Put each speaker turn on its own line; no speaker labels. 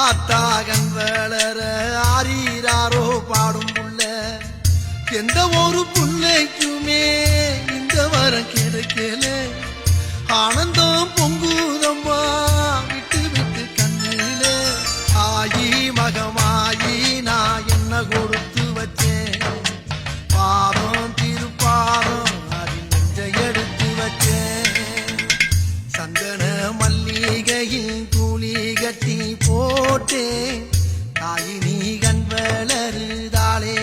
ஆத்தாகன் வளர ஆரீராரோ பாடும் புள்ள எந்த ஒரு புள்ளைக்குமே இந்த வரம் கிடைக்கல ஆனந்தம் பொங்குதம்மா விட்டு விட்டு கண்ணில ஆயி மகமாயி நான் என்ன கொடுத்து வச்சேன் பாதம் திருப்பாதம் அதில் நெஞ்சை எடுத்து வச்சேன் சந்தன மல்லிகையில் தூளி கட்டி போட்டேன் தாயி நீ கண் வளருதாளே